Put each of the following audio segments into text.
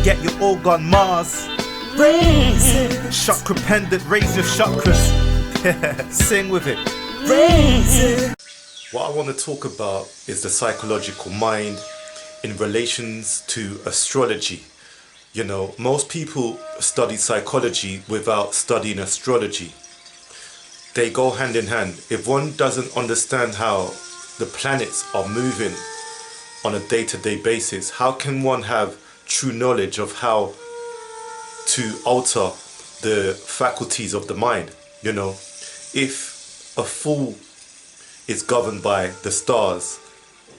get your Orgone Mars. Raise it. Chakra pendant, raise your chakras. Sing with it. Raise it. What I want to talk about is the psychological mind in relations to astrology. You know, most people study psychology without studying astrology. They go hand in hand. If one doesn't understand how the planets are moving on a day-to-day basis, how can one have true knowledge of how to alter the faculties of the mind? You know, if a fool is governed by the stars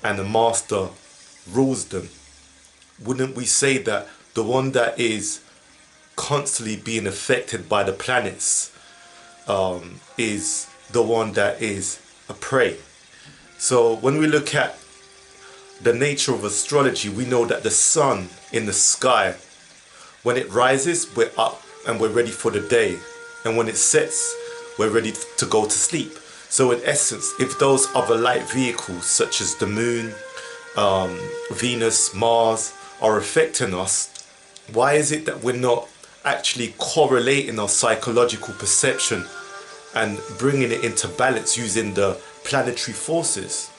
and the master rules them, wouldn't we say that the one that is constantly being affected by the planets is the one that is a prey? So when we look at the nature of astrology, we know that the sun in the sky, when it rises, we're up and we're ready for the day, and when it sets, we're ready to go to sleep. So in essence, if those other light vehicles such as the moon, Venus, Mars are affecting us, why is it that we're not actually correlating our psychological perception and bringing it into balance using the planetary forces?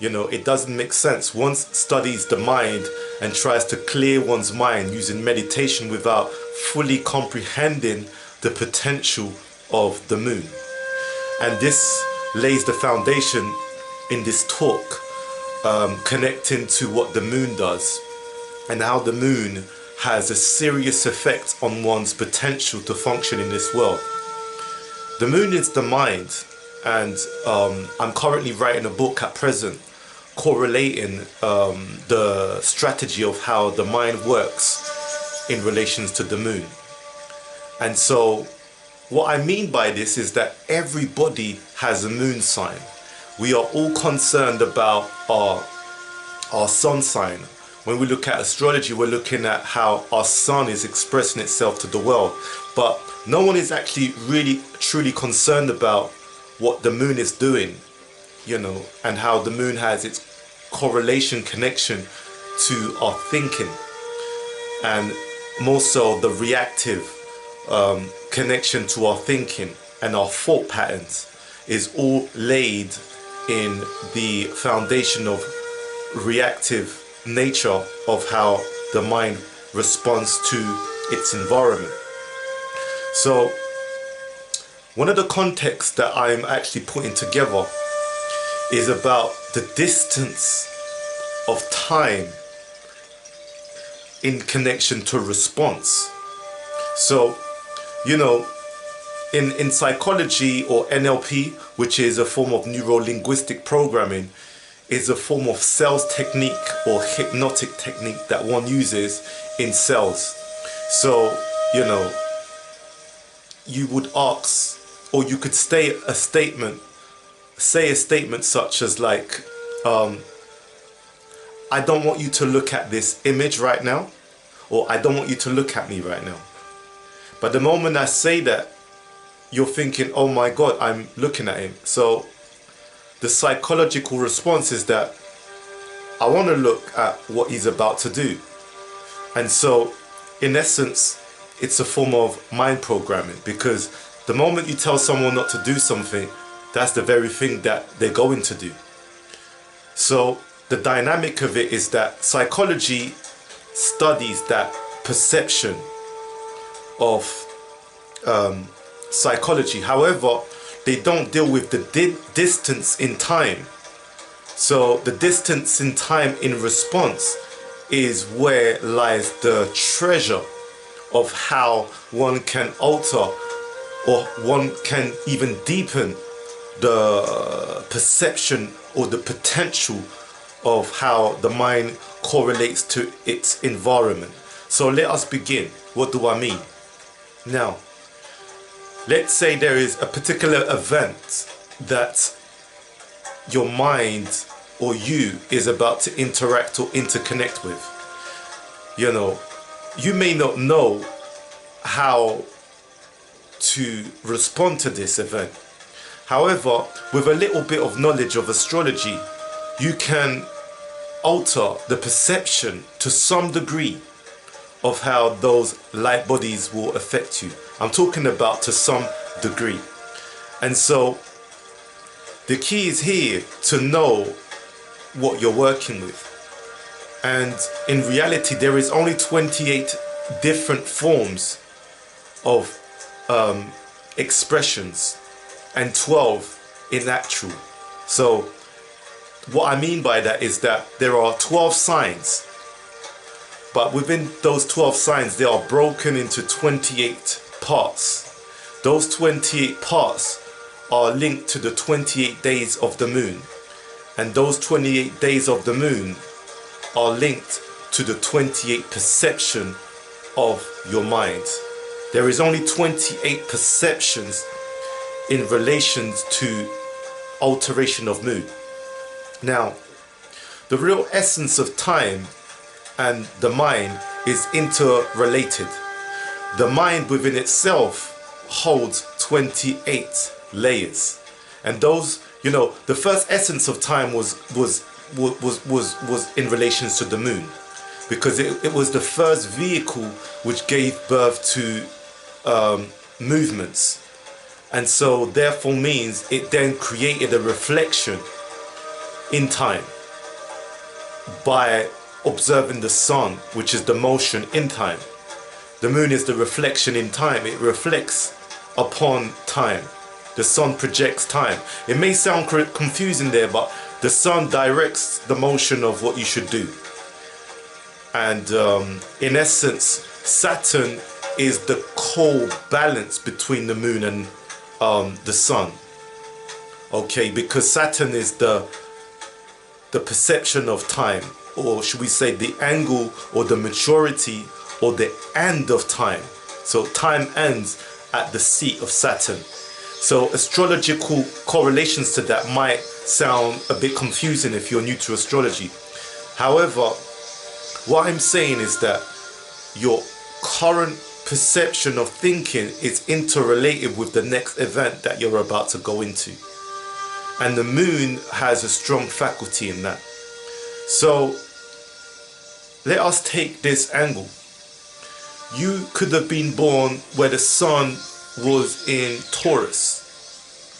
You know, it doesn't make sense. One studies the mind and tries to clear one's mind using meditation without fully comprehending the potential of the moon. And this lays the foundation in this talk, connecting to what the moon does and how the moon has a serious effect on one's potential to function in this world. The moon is the mind, and I'm currently writing a book at present correlating the strategy of how the mind works in relations to the moon. And so what I mean by this is that everybody has a moon sign. We are all concerned about our sun sign. When we look at astrology, we're looking at how our sun is expressing itself to the world, but no one is actually really truly concerned about what the moon is doing, you know, and how the moon has its correlation connection to our thinking, and more so the reactive connection to our thinking and our thought patterns is all laid in the foundation of reactive nature of how the mind responds to its environment. So one of the contexts that I'm actually putting together is about the distance of time in connection to response. So, you know, in psychology, or NLP, which is a form of neuro-linguistic programming, is a form of sales technique or hypnotic technique that one uses in sales. So, you know, you would ask, or you could say a statement such as like, I don't want you to look at this image right now, or I don't want you to look at me right now. But the moment I say that, you're thinking, oh my God, I'm looking at him. So the psychological response is that I want to look at what he's about to do. And so in essence, it's a form of mind programming, because the moment you tell someone not to do something, that's the very thing that they're going to do. So the dynamic of it is that psychology studies that perception of psychology. However, they don't deal with the distance in time. So the distance in time in response is where lies the treasure of how one can alter, or one can even deepen the perception or the potential of how the mind correlates to its environment. So let us begin. What do I mean? Now, let's say there is a particular event that your mind or you is about to interact or interconnect with. You know, you may not know how to respond to this event. However, with a little bit of knowledge of astrology, you can alter the perception to some degree of how those light bodies will affect you. I'm talking about to some degree. And so the key is here to know what you're working with. And in reality, there is only 28 different forms of expressions and 12 in actual. So what I mean by that is that there are 12 signs, but within those 12 signs, they are broken into 28 parts. Those 28 parts are linked to the 28 days of the moon. And those 28 days of the moon are linked to the 28 perception of your mind. There is only 28 perceptions in relation to alteration of mood. Now, the real essence of time and the mind is interrelated. The mind within itself holds 28 layers, and those, you know, the first essence of time was in relation to the moon, because it was the first vehicle which gave birth to movements, and so therefore means it then created a reflection in time by observing the sun, which is the motion in time. The moon is the reflection in time. It reflects upon time. The sun projects time. It may sound confusing there, but the sun directs the motion of what you should do. And in essence, Saturn is the co-balance between the moon and the sun. Okay, because Saturn is the perception of time, or should we say the angle or the maturity or the end of time. So time ends at the seat of Saturn. So astrological correlations to that might sound a bit confusing if you're new to astrology. However, what I'm saying is that your current perception of thinking is interrelated with the next event that you're about to go into. And the moon has a strong faculty in that. So let us take this angle. You could have been born where the sun was in Taurus.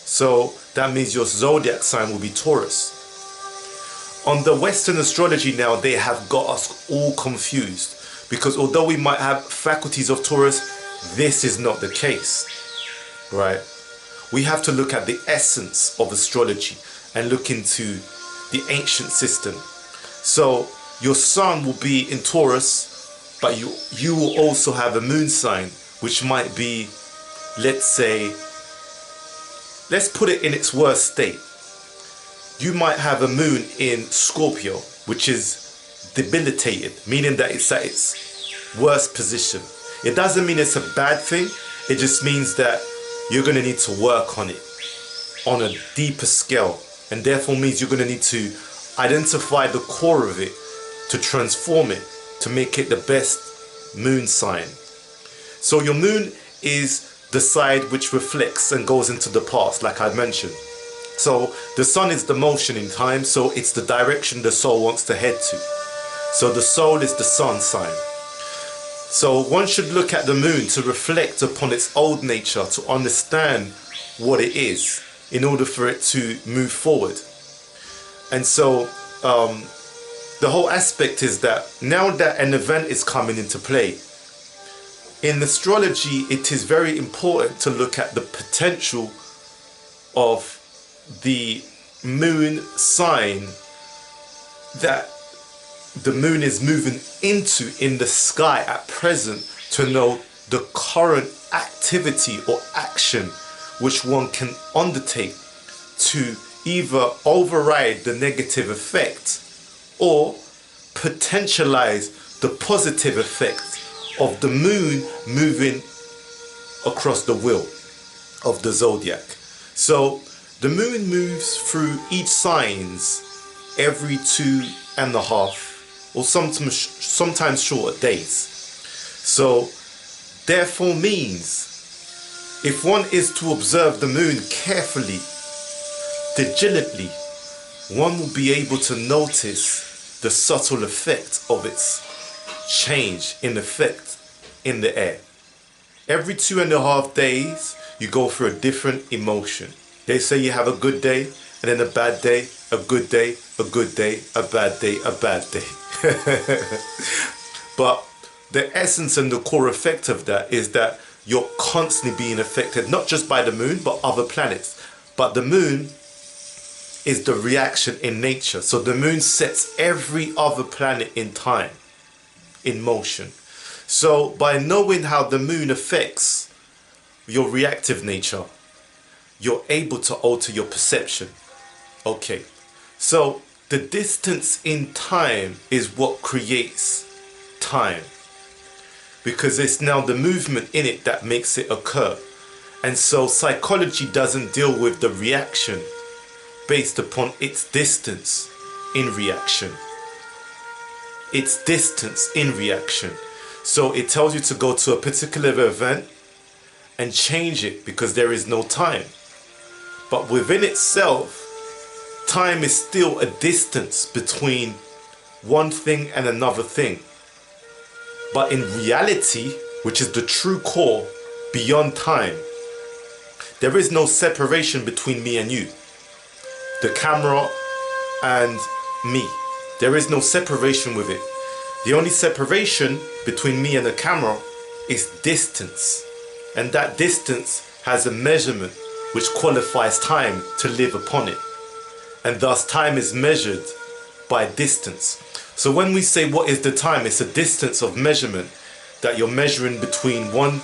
So that means your zodiac sign will be Taurus. On the Western astrology now, they have got us all confused, because although we might have faculties of Taurus, this is not the case, right? We have to look at the essence of astrology and look into the ancient system. So your sun will be in Taurus, but you will also have a moon sign, which might be, let's put it in its worst state. You might have a moon in Scorpio, which is debilitated, meaning that it's at its worst position. It doesn't mean it's a bad thing. It just means that you're going to need to work on it on a deeper scale, and therefore means you're going to need to identify the core of it, to transform it, to make it the best moon sign. So your moon is the side which reflects and goes into the past, like I mentioned. So the sun is the motion in time, so it's the direction the soul wants to head to. So the soul is the sun sign. So one should look at the moon to reflect upon its old nature, to understand what it is, in order for it to move forward. And so the whole aspect is that now that an event is coming into play, in astrology, it is very important to look at the potential of the moon sign that the moon is moving into in the sky at present, to know the current activity or action which one can undertake to either override the negative effect or potentialize the positive effect of the moon moving across the wheel of the zodiac. So the moon moves through each signs every 2.5 or sometimes shorter days. So therefore means if one is to observe the moon carefully, diligently, one will be able to notice the subtle effect of its change in effect in the air. Every 2.5 days, you go through a different emotion. They say you have a good day, and then a bad day, a good day, a good day, a bad day, a bad day. But the essence and the core effect of that is that you're constantly being affected, not just by the moon, but other planets. But the moon is the reaction in nature. So the moon sets every other planet in time, in motion. So by knowing how the moon affects your reactive nature, you're able to alter your perception. Okay, so the distance in time is what creates time, because it's now the movement in it that makes it occur. And so psychology doesn't deal with the reaction based upon its distance in reaction. Its distance in reaction. So it tells you to go to a particular event and change it because there is no time. But within itself, time is still a distance between one thing and another thing. But in reality, which is the true core beyond time, there is no separation between me and you, the camera and me. There is no separation with it. The only separation between me and the camera is distance. And that distance has a measurement which qualifies time to live upon it. And thus time is measured by distance. So when we say what is the time, it's a distance of measurement that you're measuring between one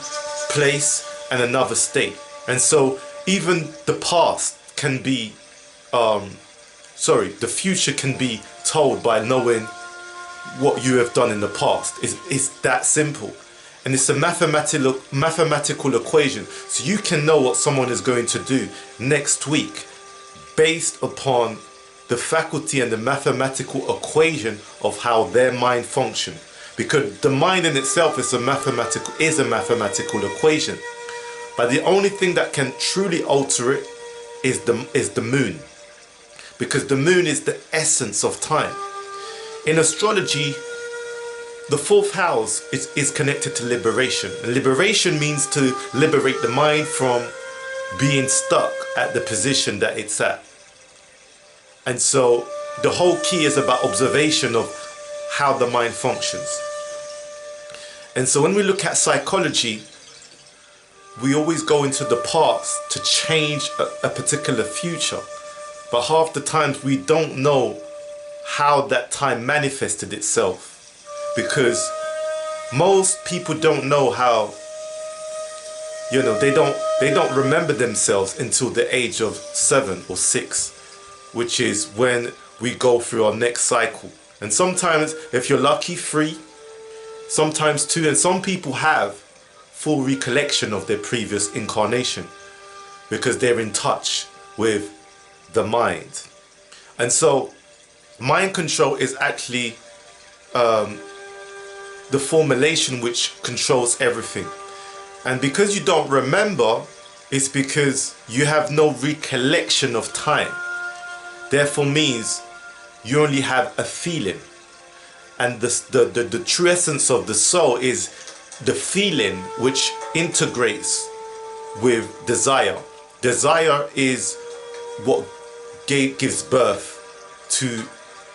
place and another state. And so even the past can be, the future can be told by knowing what you have done in the past. It's that simple. And it's a mathematical equation. So you can know what someone is going to do next week based upon the faculty and the mathematical equation of how their mind function. Because the mind in itself is a mathematical equation. But the only thing that can truly alter it is the moon. Because the moon is the essence of time. In astrology, the fourth house is connected to liberation. And liberation means to liberate the mind from being stuck at the position that it's at. And so the whole key is about observation of how the mind functions. And so when we look at psychology, we always go into the past to change a particular future. But half the times we don't know how that time manifested itself, because most people don't know how, they don't remember themselves until the age of 7 or 6, which is when we go through our next cycle. And sometimes, if you're lucky, 3, sometimes 2, and some people have full recollection of their previous incarnation because they're in touch with the mind. And so mind control is actually the formulation which controls everything. And because you don't remember, it's because you have no recollection of time. Therefore means you only have a feeling. And the true essence of the soul is the feeling which integrates with desire. Desire is what gives birth to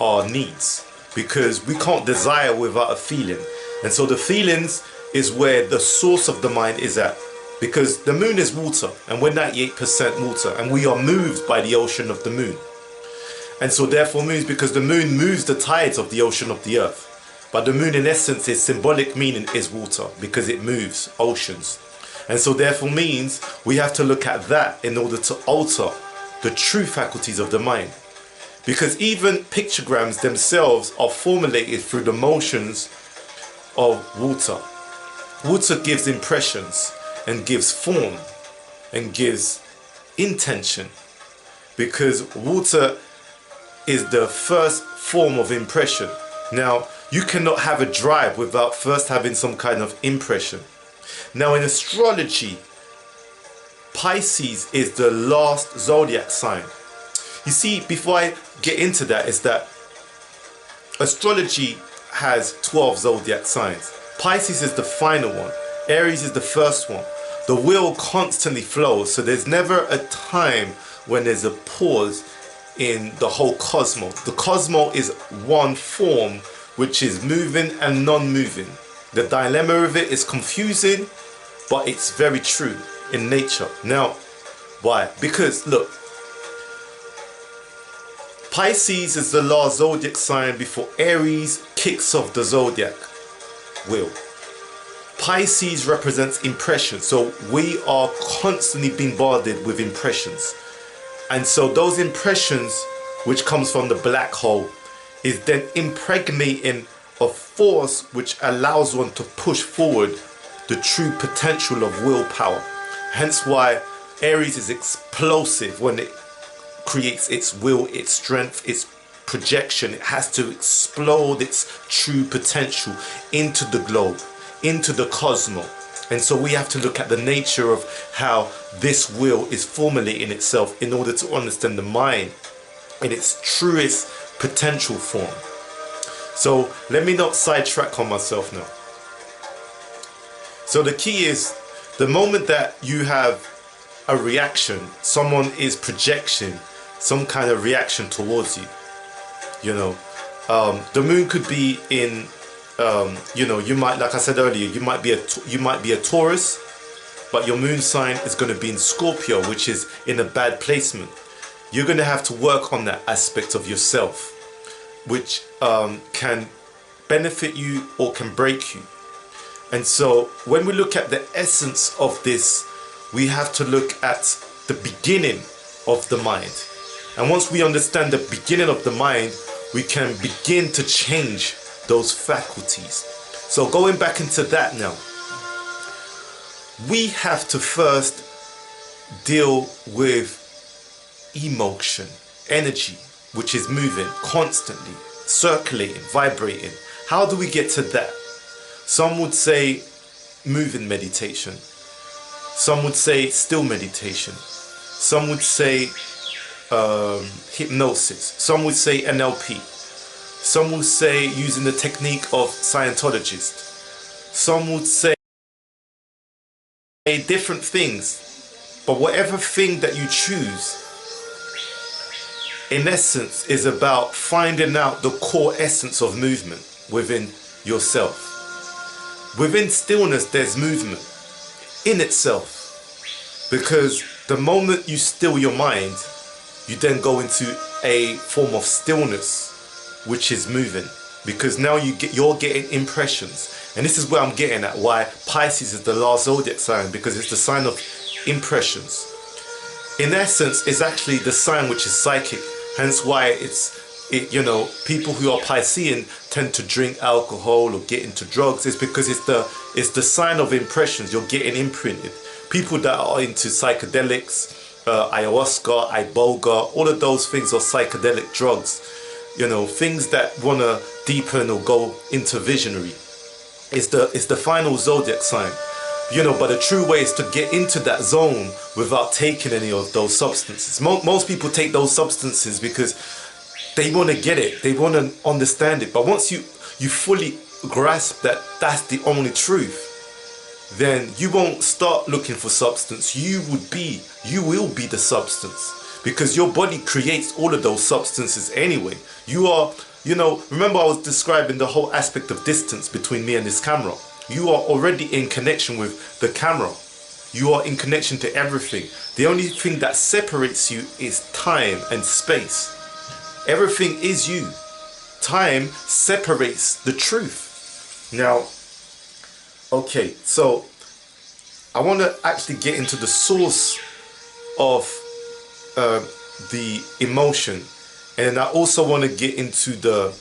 our needs, because we can't desire without a feeling. And so the feelings is where the source of the mind is at, because the moon is water and we're 98% water, and we are moved by the ocean of the moon. And so therefore means, because the moon moves the tides of the ocean of the earth. But the moon in essence, its symbolic meaning is water, because it moves oceans. And so therefore means we have to look at that in order to alter the true faculties of the mind. Because even pictograms themselves are formulated through the motions of water. Water gives impressions and gives form and gives intention, because water is the first form of impression. Now, you cannot have a drive without first having some kind of impression. Now, in astrology, Pisces is the last zodiac sign. You see, before I get into that, is that astrology has 12 zodiac signs. Pisces is the final one. Aries is the first one. The wheel constantly flows, so there's never a time when there's a pause in the whole cosmos. The cosmos is one form which is moving and non-moving. The dilemma of it is confusing, but it's very true in nature. Now, why? Because look, Pisces is the last zodiac sign before Aries kicks off the zodiac wheel. Pisces represents impression, so we are constantly bombarded with impressions, and so those impressions, which comes from the black hole, is then impregnating a force which allows one to push forward the true potential of willpower. Hence why Aries is explosive when it creates its will, its strength, its projection. It has to explode its true potential into the globe, into the cosmos. And so we have to look at the nature of how this will is formulating itself in order to understand the mind in its truest potential form. So let me not sidetrack on myself now. So the key is, the moment that you have a reaction, someone is projecting some kind of reaction towards you. You know, the moon could be in, you know, you might, like I said earlier, you might be a Taurus, but your moon sign is going to be in Scorpio, which is in a bad placement. You're going to have to work on that aspect of yourself, which can benefit you or can break you. And so when we look at the essence of this, we have to look at the beginning of the mind. And once we understand the beginning of the mind, we can begin to change those faculties. So going back into that now, we have to first deal with emotion, energy, which is moving constantly, circulating, vibrating. How do we get to that? Some would say moving meditation. Some would say still meditation. Some would say hypnosis. Some would say NLP. Some would say using the technique of Scientologists. Some would say different things. But whatever thing that you choose, in essence, is about finding out the core essence of movement within yourself. Within stillness, there's movement in itself, because the moment you still your mind, you then go into a form of stillness, which is moving, because now you're getting impressions. And this is where I'm getting at why Pisces is the last zodiac sign, because it's the sign of impressions. In essence, it's actually the sign which is psychic. Hence why you know, people who are Piscean tend to drink alcohol or get into drugs. It's because it's the sign of impressions. You're getting imprinted. People that are into psychedelics, ayahuasca, iboga, all of those things are psychedelic drugs. You know, things that want to deepen or go into visionary. It's the final zodiac sign. You know, but the true way is to get into that zone without taking any of those substances. Most people take those substances because they want to get it, they want to understand it. But once you fully grasp that that's the only truth, then you won't start looking for substance. You will be the substance, because your body creates all of those substances anyway. You are, you know, remember I was describing the whole aspect of distance between me and this camera. You are already in connection with the camera. You are in connection to everything. The only thing that separates you is time and space. Everything is you. Time separates the truth. Now, okay, so I want to actually get into the source of the emotion, and I also want to get into the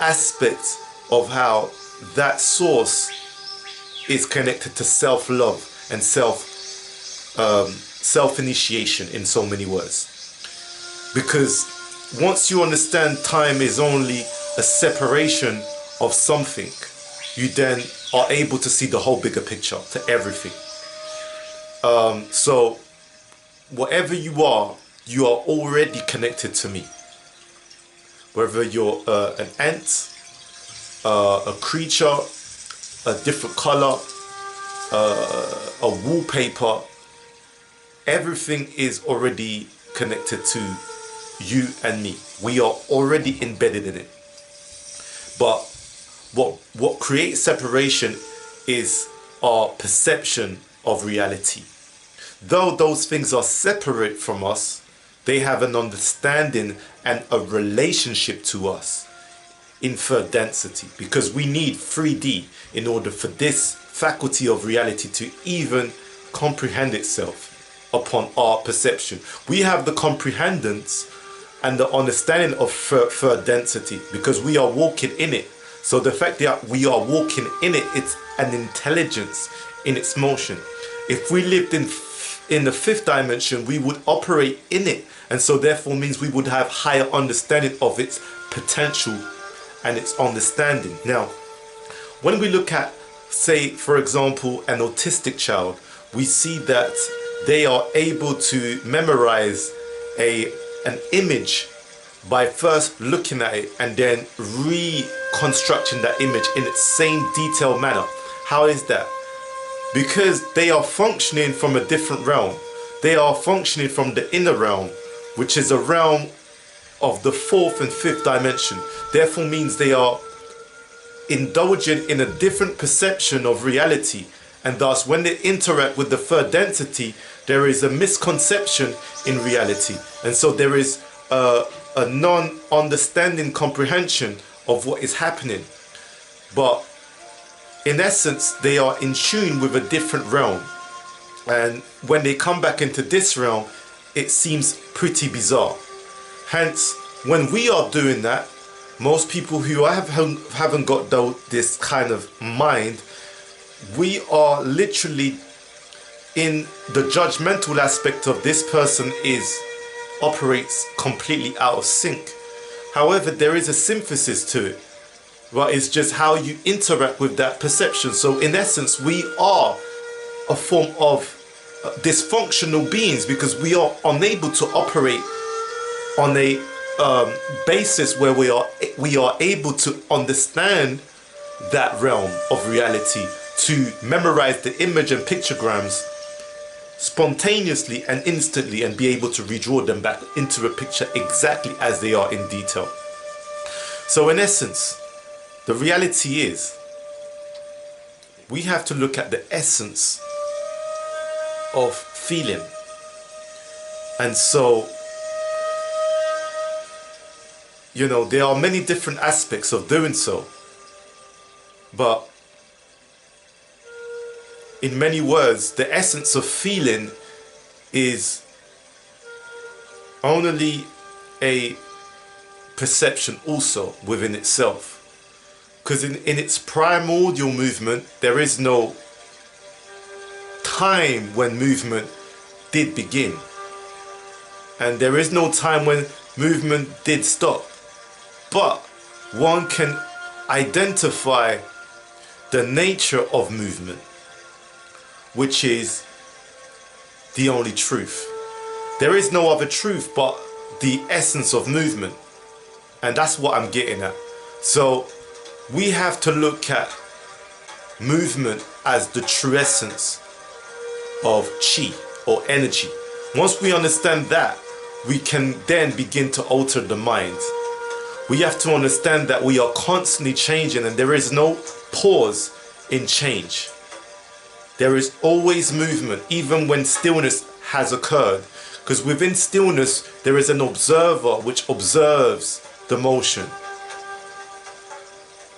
aspect of how that source is connected to self-love and self-initiation in so many words. Because once you understand time is only a separation of something, you then are able to see the whole bigger picture, to everything. So whatever you are already connected to me. Whether you're an ant, a creature, a different color, a wallpaper, everything is already connected to you and me. We are already embedded in it. But what creates separation is our perception of reality. Though those things are separate from us, they have an understanding and a relationship to us in third density, because we need 3D in order for this faculty of reality to even comprehend itself upon our perception. We have the comprehendence and the understanding of third density because we are walking in it. So the fact that we are walking in it, it's an intelligence in its motion. If we lived in the fifth dimension, we would operate in it, and so therefore means we would have higher understanding of its potential and its understanding. Now, when we look at, say, for example, an autistic child, we see that they are able to memorize an image by first looking at it and then reconstructing that image in its same detailed manner. How is that? Because they are functioning from a different realm. They are functioning from the inner realm, which is a realm of the fourth and fifth dimension. Therefore means they are indulging in a different perception of reality, and thus when they interact with the third density, there is a misconception in reality, and so there is a non-understanding comprehension of what is happening. But in essence, they are in tune with a different realm, and when they come back into this realm, it seems pretty bizarre. Hence, when we are doing that, most people who haven't got this kind of mind, we are literally in the judgmental aspect of this person operates completely out of sync. However, there is a synthesis to it, but it's just how you interact with that perception. So in essence, we are a form of dysfunctional beings because we are unable to operate on a basis where we are able to understand that realm of reality, to memorize the image and pictograms spontaneously and instantly and be able to redraw them back into a picture exactly as they are in detail. So in essence, the reality is we have to look at the essence of feeling. And so, you know, there are many different aspects of doing so, but in many words, the essence of feeling is only a perception also within itself. Because in its primordial movement, there is no time when movement did begin. And there is no time when movement did stop. But one can identify the nature of movement, which is the only truth. There is no other truth but the essence of movement. And that's what I'm getting at. So we have to look at movement as the true essence of chi or energy. Once we understand that, we can then begin to alter the mind. We have to understand that we are constantly changing and there is no pause in change. There is always movement, even when stillness has occurred. Because within stillness, there is an observer which observes the motion.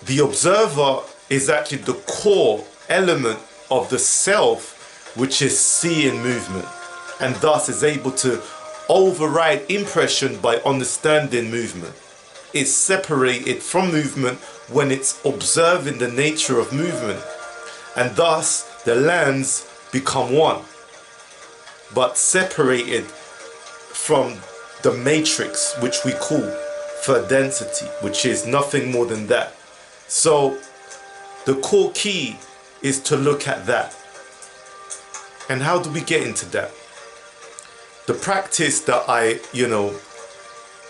The observer is actually the core element of the self, which is seeing movement, and thus is able to override impression by understanding movement. It's separated from movement when it's observing the nature of movement, and thus the lands become one, but separated from the matrix, which we call third density, which is nothing more than that. So the core key is to look at that. And how do we get into that? The practice that I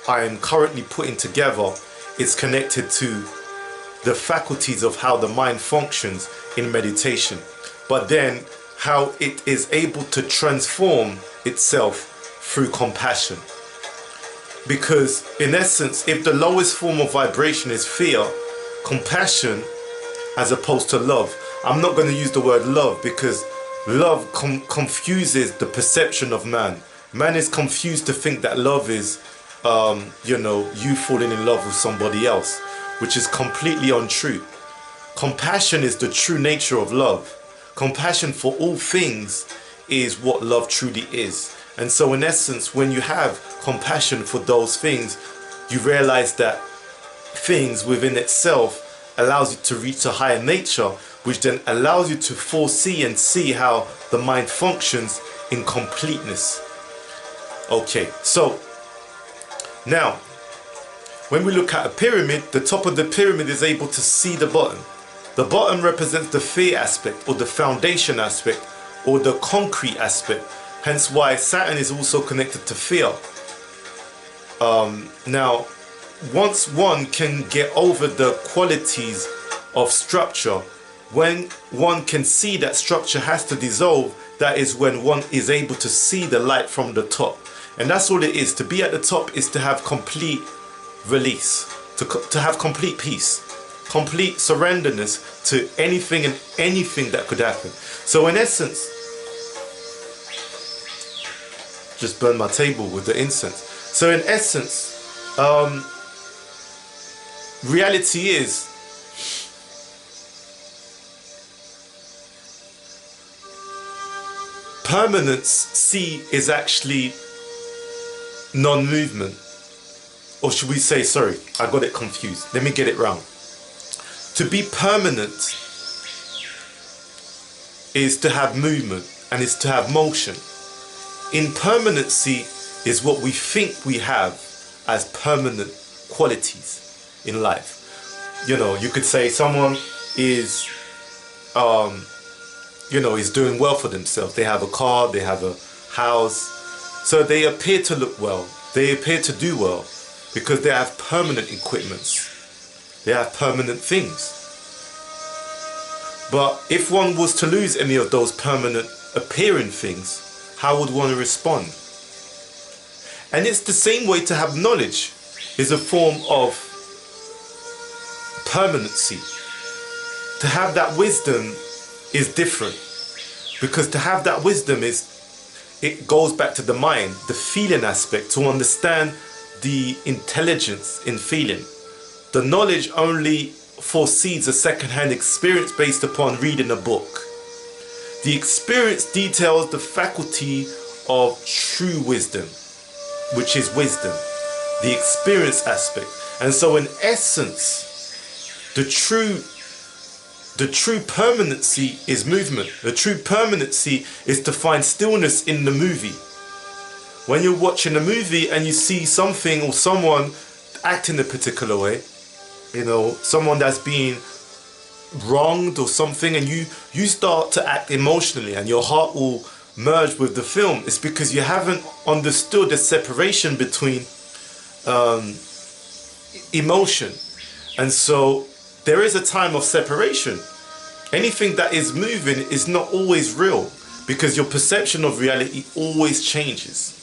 am currently putting together is connected to the faculties of how the mind functions in meditation, but then how it is able to transform itself through compassion. Because in essence, if the lowest form of vibration is fear, compassion as opposed to love, I'm not going to use the word love because love confuses the perception of man. Man is confused to think that love is, you falling in love with somebody else, which is completely untrue. Compassion is the true nature of love. Compassion for all things is what love truly is. And so in essence, when you have compassion for those things, you realize that things within itself allows you to reach a higher nature, which then allows you to foresee and see how the mind functions in completeness. Okay, so now when we look at a pyramid, the top of the pyramid is able to see the bottom. The bottom represents the fear aspect, or the foundation aspect, or the concrete aspect. Hence why Saturn is also connected to fear. Now, once one can get over the qualities of structure, when one can see that structure has to dissolve, that is when one is able to see the light from the top. And that's all it is. To be at the top is to have complete release, to have complete peace, complete surrenderness to anything and anything that could happen. So in essence, just burn my table with the incense. So in essence, reality is permanence. C is actually non-movement, or should we say, sorry, I got it confused. Let me get it round. To be permanent is to have movement and is to have motion. Impermanency is what we think we have as permanent qualities in life. You know, you could say someone is, is doing well for themselves. They have a car, they have a house. So they appear to look well. They appear to do well because they have permanent equipments. They have permanent things. But if one was to lose any of those permanent appearing things, how would one respond? And it's the same way to have knowledge is a form of permanency. To have that wisdom is different, because to have that wisdom it goes back to the mind, the feeling aspect, to understand the intelligence in feeling. The knowledge only foresees a second-hand experience based upon reading a book. The experience details the faculty of true wisdom, which is wisdom, the experience aspect. And so in essence, the true permanency is movement. The true permanency is to find stillness in the movie. When you're watching a movie and you see something or someone acting a particular way, someone that's being wronged or something, and you start to act emotionally and your heart will merge with the film, it's because you haven't understood the separation between emotion. And so there is a time of separation. Anything that is moving is not always real, because your perception of reality always changes.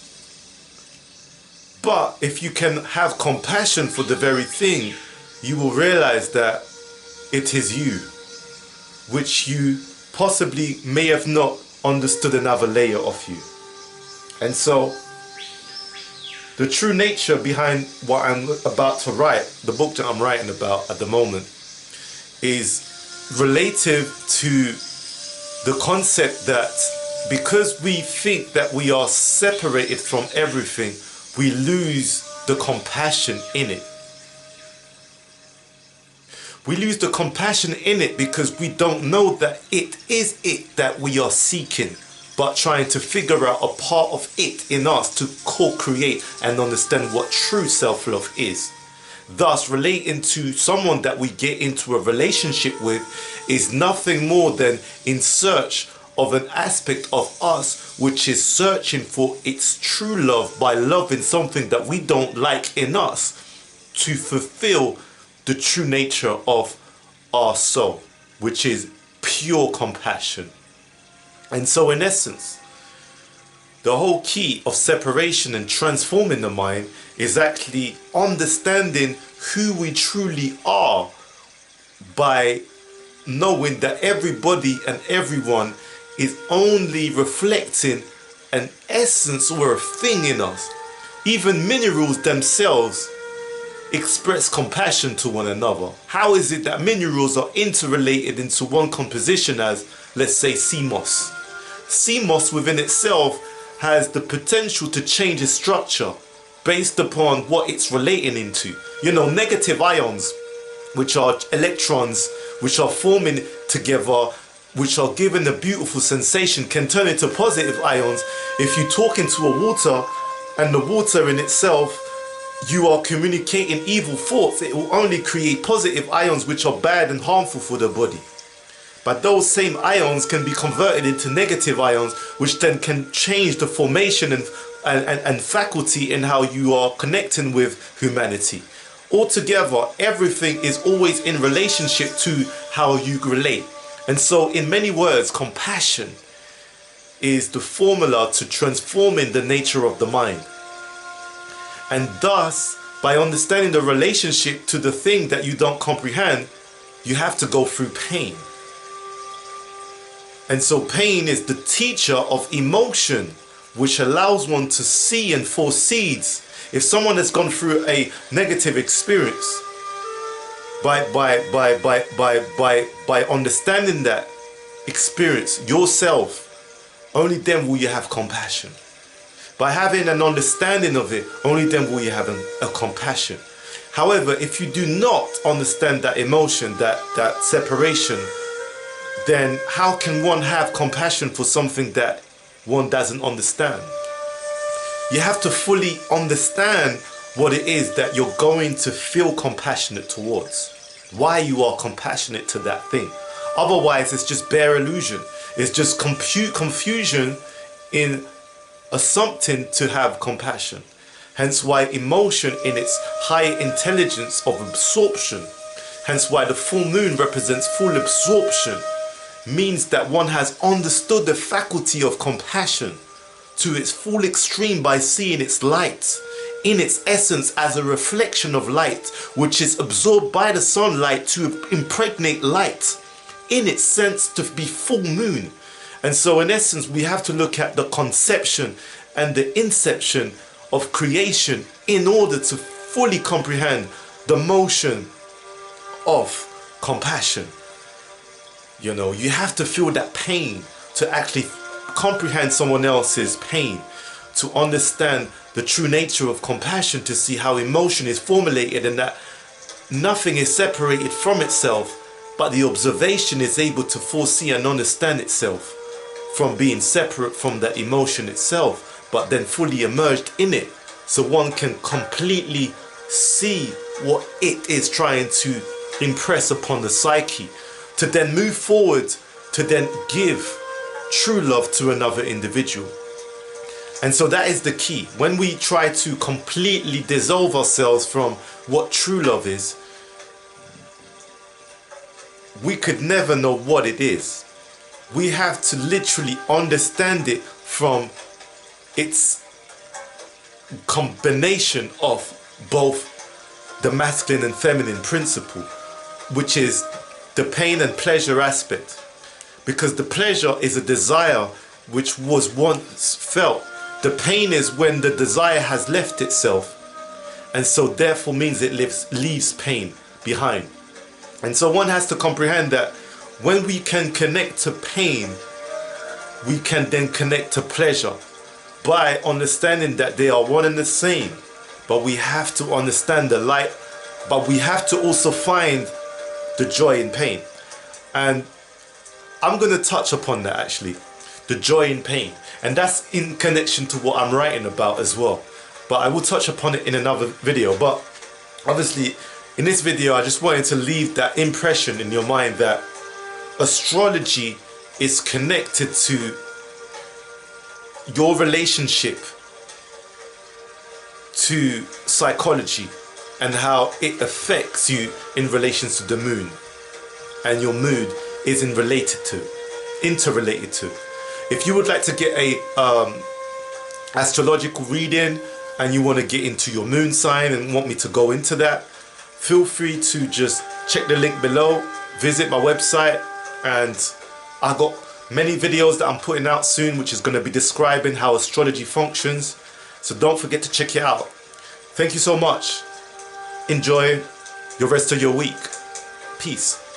But if you can have compassion for the very thing, you will realize that it is you, which you possibly may have not understood another layer of you. And so the true nature behind what I'm about to write, the book that I'm writing about at the moment, is relative to the concept that because we think that we are separated from everything, we lose the compassion in it. We lose the compassion in it because we don't know that it is it that we are seeking, but trying to figure out a part of it in us to co-create and understand what true self-love is. Thus, relating to someone that we get into a relationship with is nothing more than in search of an aspect of us which is searching for its true love by loving something that we don't like in us to fulfill the true nature of our soul, which is pure compassion. And so in essence, the whole key of separation and transforming the mind is actually understanding who we truly are by knowing that everybody and everyone is only reflecting an essence or a thing in us. Even minerals themselves express compassion to one another. How is it that minerals are interrelated into one composition as, let's say, sea moss? Sea moss within itself has the potential to change its structure based upon what it's relating into. You know, negative ions, which are electrons, which are forming together, which are given a beautiful sensation, can turn into positive ions. If you talk into a water and the water in itself, you are communicating evil thoughts, it will only create positive ions which are bad and harmful for the body. But those same ions can be converted into negative ions, which then can change the formation and faculty in how you are connecting with humanity. Altogether, everything is always in relationship to how you relate. And so, in many words, compassion is the formula to transforming the nature of the mind. And thus, by understanding the relationship to the thing that you don't comprehend, you have to go through pain. And so pain is the teacher of emotion, which allows one to see and foresees. If someone has gone through a negative experience, by understanding that experience yourself, only then will you have compassion. By having an understanding of it, only then will you have a compassion. However, if you do not understand that emotion, that separation, then how can one have compassion for something that one doesn't understand? You have to fully understand what it is that you're going to feel compassionate towards, why you are compassionate to that thing. Otherwise, it's just bare illusion. It's just confusion in assumpting to have compassion. Hence why emotion in its high intelligence of absorption, hence why the full moon represents full absorption, means that one has understood the faculty of compassion to its full extreme by seeing its light in its essence as a reflection of light, which is absorbed by the sunlight to impregnate light in its sense to be full moon. And so in essence, we have to look at the conception and the inception of creation in order to fully comprehend the motion of compassion. You know, you have to feel that pain to actually comprehend someone else's pain, to understand the true nature of compassion, to see how emotion is formulated and that nothing is separated from itself, but the observation is able to foresee and understand itself from being separate from the emotion itself, but then fully immersed in it, so one can completely see what it is trying to impress upon the psyche, to then move forward, to then give true love to another individual. And so that is the key. When we try to completely dissolve ourselves from what true love is, we could never know what it is. We have to literally understand it from its combination of both the masculine and feminine principle, which is the pain and pleasure aspect. Because the pleasure is a desire which was once felt. The pain is when the desire has left itself, and so therefore means it leaves pain behind. And so one has to comprehend that when we can connect to pain, we can then connect to pleasure by understanding that they are one and the same. But we have to understand the light, but we have to also find the joy in pain. And I'm going to touch upon that actually, the joy in pain. And that's in connection to what I'm writing about as well. But I will touch upon it in another video. But obviously, in this video, I just wanted to leave that impression in your mind that astrology is connected to your relationship to psychology and how it affects you in relation to the moon. and your mood is interrelated to. If you would like to get a astrological reading and you want to get into your moon sign and want me to go into that, feel free to just check the link below, visit my website, and I got many videos that I'm putting out soon which is going to be describing how astrology functions, so don't forget to check it out. Thank you so much. Enjoy your rest of your week. Peace.